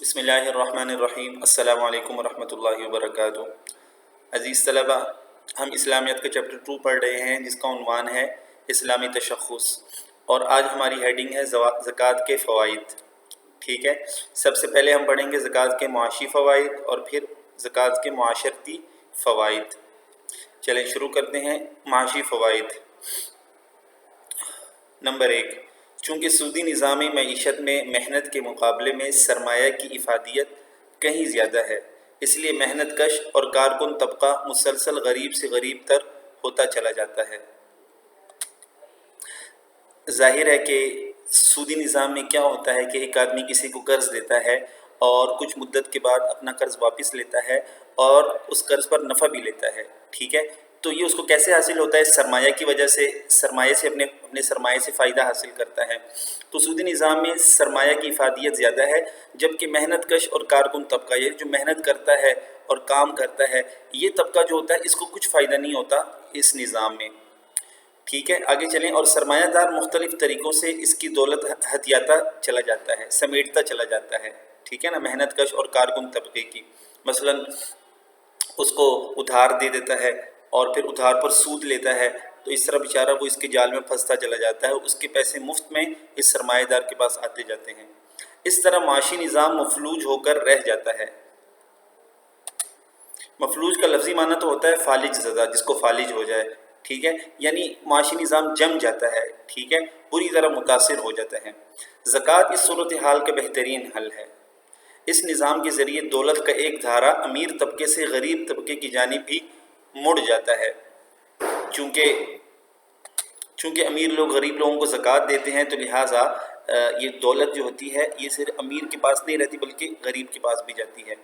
بسم اللہ الرحمن الرحیم۔ السلام علیکم ورحمۃ اللہ وبرکاتہ۔ عزیز طلبہ، ہم اسلامیات کا چیپٹر 2 پڑھ رہے ہیں جس کا عنوان ہے اسلامی تشخص، اور آج ہماری ہیڈنگ ہے زکوٰۃ کے فوائد۔ ٹھیک ہے، سب سے پہلے ہم پڑھیں گے زکوٰۃ کے معاشی فوائد اور پھر زکوٰۃ کے معاشرتی فوائد۔ چلیں شروع کرتے ہیں۔ معاشی فوائد۔ نمبر 1، چونکہ سودی نظامی معیشت میں محنت کے مقابلے میں سرمایہ کی افادیت کہیں زیادہ ہے، اس لیے محنت کش اور کارکن طبقہ مسلسل غریب سے غریب تر ہوتا چلا جاتا ہے۔ ظاہر ہے کہ سودی نظام میں کیا ہوتا ہے کہ ایک آدمی کسی کو قرض دیتا ہے اور کچھ مدت کے بعد اپنا قرض واپس لیتا ہے اور اس قرض پر نفع بھی لیتا ہے۔ ٹھیک ہے، تو یہ اس کو کیسے حاصل ہوتا ہے؟ سرمایہ کی وجہ سے، سرمایہ سے اپنے سرمایہ سے فائدہ حاصل کرتا ہے۔ تو سودی نظام میں سرمایہ کی افادیت زیادہ ہے، جبکہ محنت کش اور کارکن طبقہ، یہ جو محنت کرتا ہے اور کام کرتا ہے، یہ طبقہ جو ہوتا ہے اس کو کچھ فائدہ نہیں ہوتا اس نظام میں۔ ٹھیک ہے، آگے چلیں۔ اور سرمایہ دار مختلف طریقوں سے اس کی دولت ہتھیاتا چلا جاتا ہے، سمیٹتا چلا جاتا ہے۔ ٹھیک ہے نا، محنت کش اور کارکن طبقے کی مثلا اس کو ادھار دے دیتا ہے اور پھر ادھار پر سود لیتا ہے، تو اس طرح بیچارہ وہ اس کے جال میں پھنستا چلا جاتا ہے، اس کے پیسے مفت میں اس سرمایہ دار کے پاس آتے جاتے ہیں۔ اس طرح معاشی نظام مفلوج ہو کر رہ جاتا ہے۔ مفلوج کا لفظی معنی تو ہوتا ہے فالج زدہ، جس کو فالج ہو جائے۔ ٹھیک ہے، یعنی معاشی نظام جم جاتا ہے۔ ٹھیک ہے، بری طرح متاثر ہو جاتا ہے۔ زکوٰۃ اس صورتحال کا بہترین حل ہے۔ اس نظام کے ذریعے دولت کا ایک دھارا امیر طبقے سے غریب طبقے کی جانب بھی مڑ جاتا ہے۔ چونکہ امیر لوگ غریب لوگوں کو زکوٰۃ دیتے ہیں، تو لہٰذا یہ دولت جو ہوتی ہے یہ صرف امیر کے پاس نہیں رہتی بلکہ غریب کے پاس بھی جاتی ہے،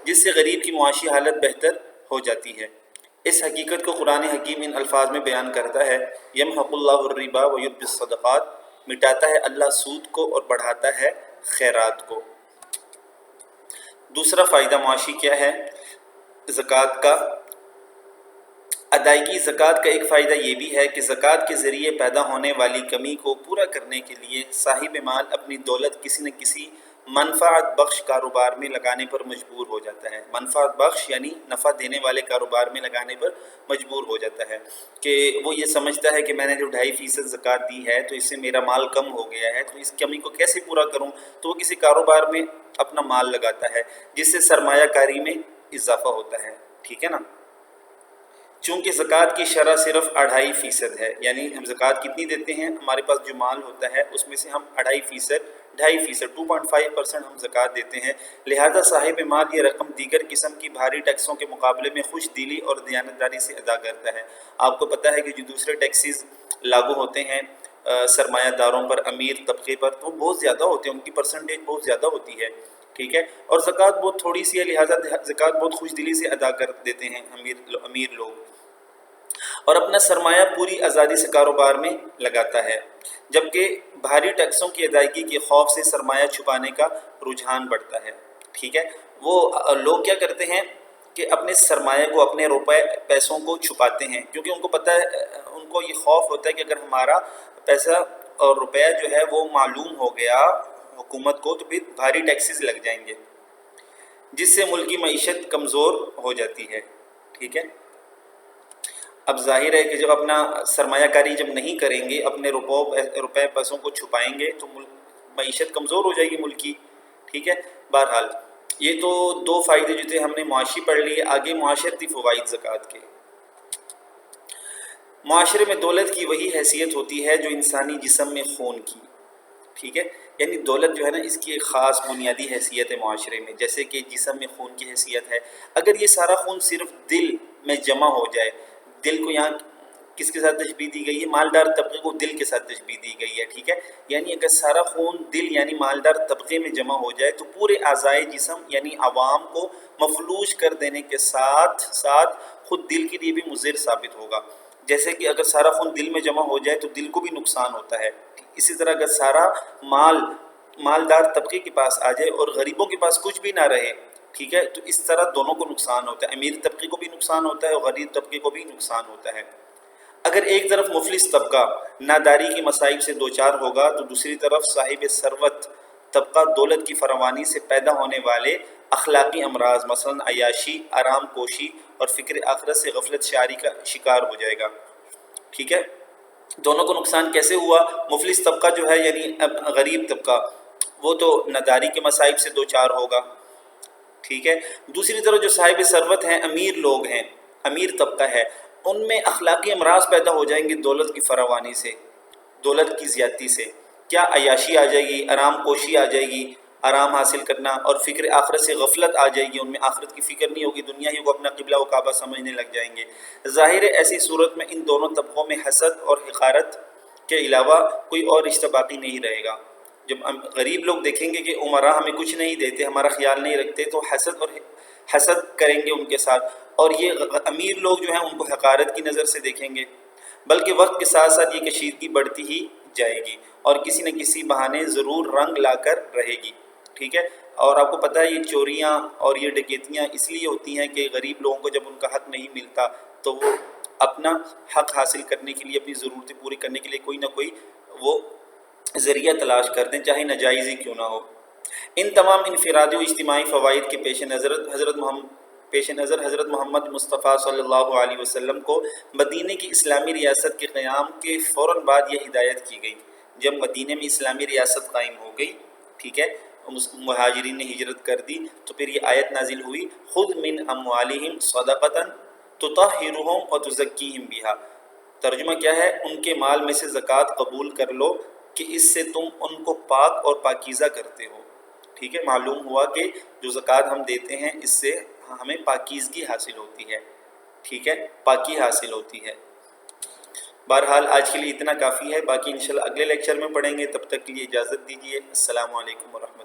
جس سے غریب کی معاشی حالت بہتر ہو جاتی ہے۔ اس حقیقت کو قرآن حکیم ان الفاظ میں بیان کرتا ہے: یمحق اللہ الربا ویربی الصدقات، مٹاتا ہے اللہ سود کو اور بڑھاتا ہے خیرات کو۔ دوسرا فائدہ معاشی کیا ہے زکوٰۃ کا؟ ادائیگی زکوٰۃ کا ایک فائدہ یہ بھی ہے کہ زکوٰۃ کے ذریعے پیدا ہونے والی کمی کو پورا کرنے کے لیے صاحب مال اپنی دولت کسی نہ کسی منفعت بخش کاروبار میں لگانے پر مجبور ہو جاتا ہے۔ منفعت بخش یعنی نفع دینے والے کاروبار میں لگانے پر مجبور ہو جاتا ہے، کہ وہ یہ سمجھتا ہے کہ میں نے جو 2.5% زکوٰۃ دی ہے تو اس سے میرا مال کم ہو گیا ہے، تو اس کمی کو کیسے پورا کروں؟ تو وہ کسی کاروبار میں اپنا مال لگاتا ہے، جس سے سرمایہ کاری میں اضافہ ہوتا ہے۔ ٹھیک ہے نا، چونکہ زکوٰۃ کی شرح صرف 2.5% ہے، یعنی ہم زکوٰۃ کتنی دیتے ہیں؟ ہمارے پاس جو مال ہوتا ہے اس میں سے ہم 2.5% 2.5% ہم زکوٰۃ دیتے ہیں، لہذا صاحب مال یہ رقم دیگر قسم کی بھاری ٹیکسوں کے مقابلے میں خوش دلی اور دیانتداری سے ادا کرتا ہے۔ آپ کو پتہ ہے کہ جو دوسرے ٹیکسز لاگو ہوتے ہیں سرمایہ داروں پر، امیر طبقے پر، تو بہت زیادہ ہوتے ہیں، ان کی پرسنٹیج بہت زیادہ ہوتی ہے۔ ٹھیک ہے، اور زکوٰۃ بہت تھوڑی سی ہے، لہٰذا زکوٰۃ بہت خوش دلی سے ادا کر دیتے ہیں امیر لوگ، اور اپنا سرمایہ پوری آزادی سے کاروبار میں لگاتا ہے، جبکہ بھاری ٹیکسوں کی ادائیگی کے خوف سے سرمایہ چھپانے کا رجحان بڑھتا ہے۔ ٹھیک ہے، وہ لوگ کیا کرتے ہیں کہ اپنے سرمایہ کو، اپنے روپے پیسوں کو چھپاتے ہیں، کیونکہ ان کو پتہ ہے، ان کو یہ خوف ہوتا ہے کہ اگر ہمارا پیسہ اور روپیہ جو ہے وہ معلوم ہو گیا حکومت کو تو پھر بھاری ٹیکسز لگ جائیں گے، جس سے ملکی معیشت کمزور ہو جاتی ہے۔ ٹھیک ہے، اب ظاہر ہے کہ جب اپنا سرمایہ کاری جب نہیں کریں گے، اپنے روپے پیسوں کو چھپائیں گے، تو معیشت کمزور ہو جائے گی ملک کی۔ ٹھیک ہے، بہرحال یہ تو 2 فائدے جو تھے ہم نے معاشی پڑھ لیے، آگے معاشرتی فوائد زکوٰۃ کے۔ معاشرے میں دولت کی وہی حیثیت ہوتی ہے جو انسانی جسم میں خون کی۔ ٹھیک ہے، یعنی دولت جو ہے نا، اس کی ایک خاص بنیادی حیثیت ہے معاشرے میں، جیسے کہ جسم میں خون کی حیثیت ہے۔ اگر یہ سارا خون صرف دل میں جمع ہو جائے، دل کو یہاں کس کے ساتھ تشبیہ دی گئی ہے؟ مالدار طبقے کو دل کے ساتھ تشبیہ دی گئی ہے۔ ٹھیک ہے، یعنی اگر سارا خون دل یعنی مالدار طبقے میں جمع ہو جائے تو پورے اعضائے جسم یعنی عوام کو مفلوج کر دینے کے ساتھ ساتھ خود دل کے لیے بھی مضر ثابت ہوگا۔ جیسے کہ اگر سارا خون دل میں جمع ہو جائے تو دل کو بھی نقصان ہوتا ہے، اسی طرح اگر سارا مالدار طبقے کے پاس آ جائے اور غریبوں کے پاس کچھ بھی نہ رہے، ٹھیک ہے، تو اس طرح دونوں کو نقصان ہوتا ہے، امیر طبقے کو بھی نقصان ہوتا ہے اور غریب طبقے کو بھی نقصان ہوتا ہے۔ اگر ایک طرف مفلس طبقہ ناداری کی مصائب سے دوچار ہوگا تو دوسری طرف صاحب ثروت طبقہ دولت کی فراوانی سے پیدا ہونے والے اخلاقی امراض مثلا عیاشی، آرام کوشی اور فکر آخرت سے غفلت شعاری کا شکار ہو جائے گا. ٹھیک ہے، دونوں کو نقصان کیسے ہوا؟ مفلس طبقہ جو ہے یعنی غریب طبقہ وہ تو نداری کے مصائب سے دوچار ہوگا. ٹھیک ہے، دوسری طرف جو صاحب ثروت ہیں، امیر لوگ ہیں، امیر طبقہ ہے، ان میں اخلاقی امراض پیدا ہو جائیں گے دولت کی فراوانی سے، دولت کی زیادتی سے. کیا عیاشی آ جائے گی، آرام کوشی آ جائے گی، آرام حاصل کرنا، اور فکر آخرت سے غفلت آ جائے گی، ان میں آخرت کی فکر نہیں ہوگی، دنیا ہی کو اپنا قبلہ و کعبہ سمجھنے لگ جائیں گے. ظاہر ہے ایسی صورت میں ان دونوں طبقوں میں حسد اور حقارت کے علاوہ کوئی اور رشتہ باقی نہیں رہے گا. جب غریب لوگ دیکھیں گے کہ عمراء ہمیں کچھ نہیں دیتے، ہمارا خیال نہیں رکھتے، تو حسد کریں گے ان کے ساتھ، اور یہ امیر لوگ جو ہیں ان کو حقارت کی نظر سے دیکھیں گے. بلکہ وقت کے ساتھ ساتھ یہ کشیدگی بڑھتی ہی جائے گی اور کسی نہ کسی بہانے ضرور رنگ لا کر رہے گی. ٹھیک ہے، اور آپ کو پتہ ہے یہ چوریاں اور یہ ڈکیتیاں اس لیے ہوتی ہیں کہ غریب لوگوں کو جب ان کا حق نہیں ملتا تو وہ اپنا حق حاصل کرنے کے لیے، اپنی ضرورتیں پوری کرنے کے لیے کوئی نہ کوئی وہ ذریعہ تلاش کرتے ہیں، چاہے ناجائز ہی کیوں نہ ہو. ان تمام انفرادی و اجتماعی فوائد کے پیش نظر حضرت محمد مصطفیٰ صلی اللہ علیہ وسلم کو مدینہ کی اسلامی ریاست کے قیام کے فوراً بعد یہ ہدایت کی گئی. جب مدینہ میں اسلامی ریاست قائم ہو گئی، ٹھیک ہے، مہاجرین نے ہجرت کر دی، تو پھر یہ آیت نازل ہوئی، خذ من اموالہم صدقۃ تطہرہم وتزکیہم بہا. ترجمہ کیا ہے؟ ان کے مال میں سے زکوٰۃ قبول کر لو کہ اس سے تم ان کو پاک اور پاکیزہ کرتے ہو. ٹھیک ہے، معلوم ہوا کہ جو زکوٰۃ ہم دیتے ہیں اس سے ہمیں پاکیزگی حاصل ہوتی ہے. ٹھیک ہے، پاکی حاصل ہوتی ہے. بہرحال آج کے لیے اتنا کافی ہے، باقی انشاءاللہ اگلے لیکچر میں پڑھیں گے. تب تک کے لیے اجازت دیجیے. السلام علیکم ورحمۃ اللہ.